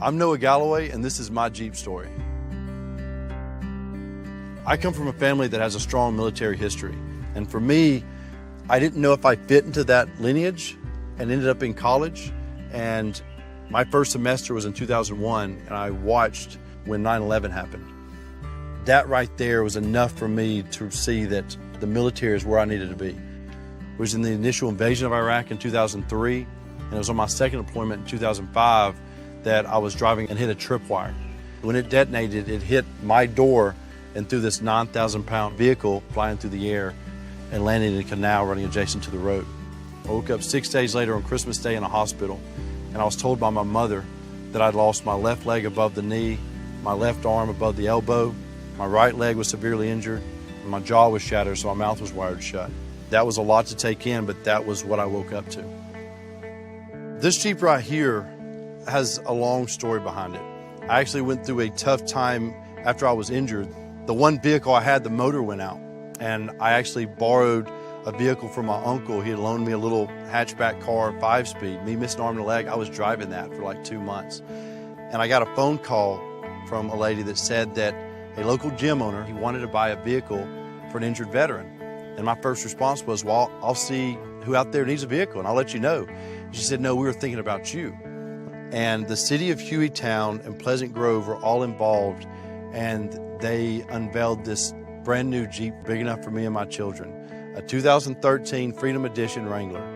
I'm Noah Galloway, and this is my Jeep story. I come from a family that has a strong military history. And for me, I didn't know if I fit into that lineage and ended up in college. And my first semester was in 2001, and I watched when 9/11 happened. That right there was enough for me to see that the military is where I needed to be. It was in the initial invasion of Iraq in 2003, and it was on my second deployment in 2005 that I was driving and hit a tripwire. When it detonated, it hit my door and through this 9,000-pound vehicle flying through the air and landed in a canal running adjacent to the road. I woke up 6 days later on Christmas Day in a hospital, and I was told by my mother that I'd lost my left leg above the knee, my left arm above the elbow, my right leg was severely injured, and my jaw was shattered, so my mouth was wired shut. That was a lot to take in, but that was what I woke up to. This Jeep right here has a long story behind it. I actually went through a tough time after I was injured. The one vehicle I had, the motor went out, and I actually borrowed a vehicle from my uncle. He had loaned me a little hatchback car, 5-speed. Me missing an arm and a leg, I was driving that for like 2 months. And I got a phone call from a lady that said that a local gym owner, he wanted to buy a vehicle for an injured veteran. And my first response was, well, I'll see who out there needs a vehicle and I'll let you know. She said, no, we were thinking about you. And the city of Hueytown and Pleasant Grove were all involved, and they unveiled this brand new Jeep big enough for me and my children, a 2013 Freedom Edition Wrangler.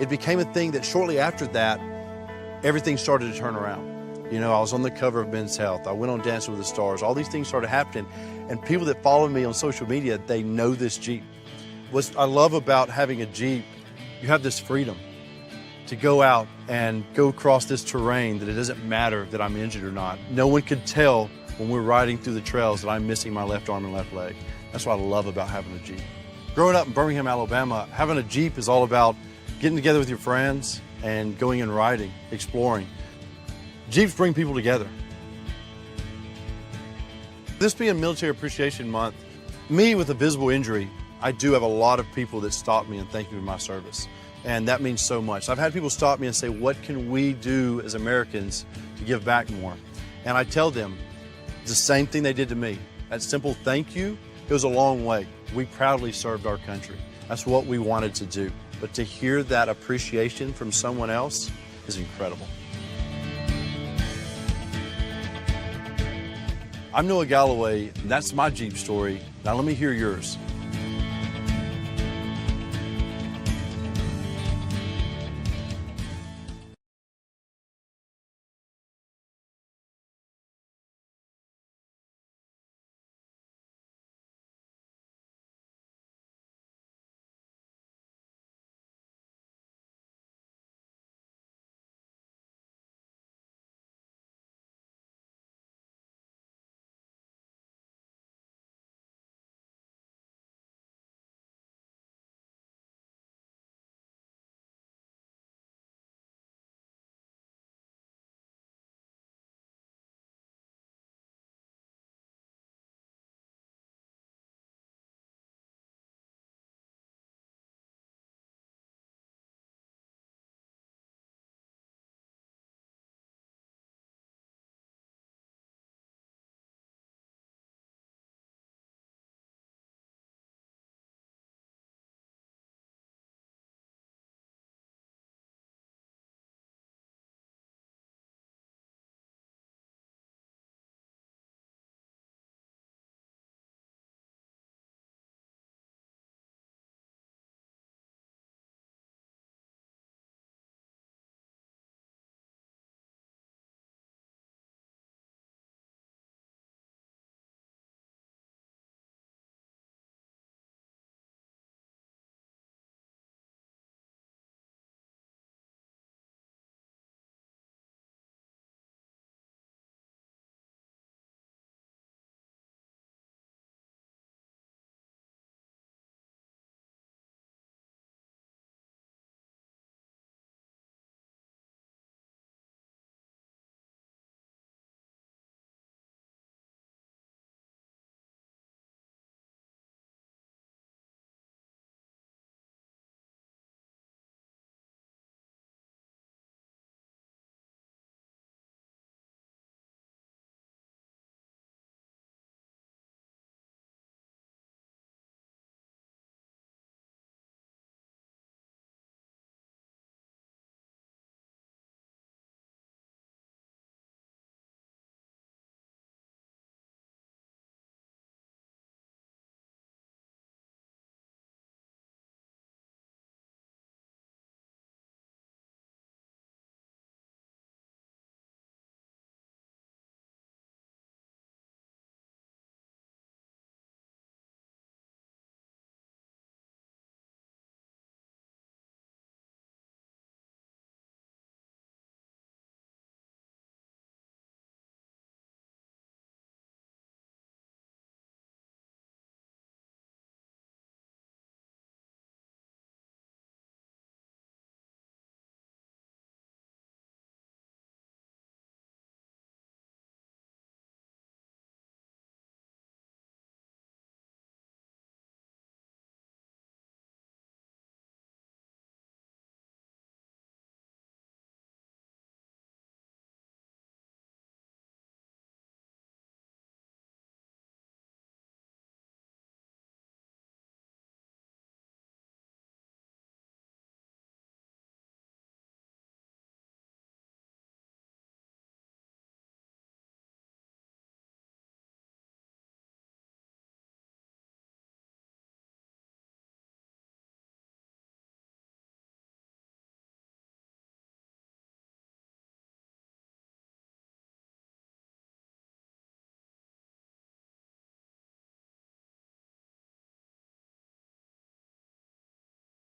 It became a thing that shortly after that, everything started to turn around. You know, I was on the cover of Men's Health. I went on Dancing with the Stars. All these things started happening, and people that follow me on social media, they know this Jeep. What I love about having a Jeep, you have this freedom to go out and go across this terrain that it doesn't matter that I'm injured or not. No one could tell when we're riding through the trails that I'm missing my left arm and left leg. That's what I love about having a Jeep. Growing up in Birmingham, Alabama, having a Jeep is all about getting together with your friends and going and riding, exploring. Jeeps bring people together. This being Military Appreciation Month, me with a visible injury, I do have a lot of people that stop me and thank me for my service. And that means so much. I've had people stop me and say, what can we do as Americans to give back more? And I tell them the same thing they did to me. That simple thank you goes a long way. We proudly served our country. That's what we wanted to do. But to hear that appreciation from someone else is incredible. I'm Noah Galloway, and that's my Jeep story. Now let me hear yours.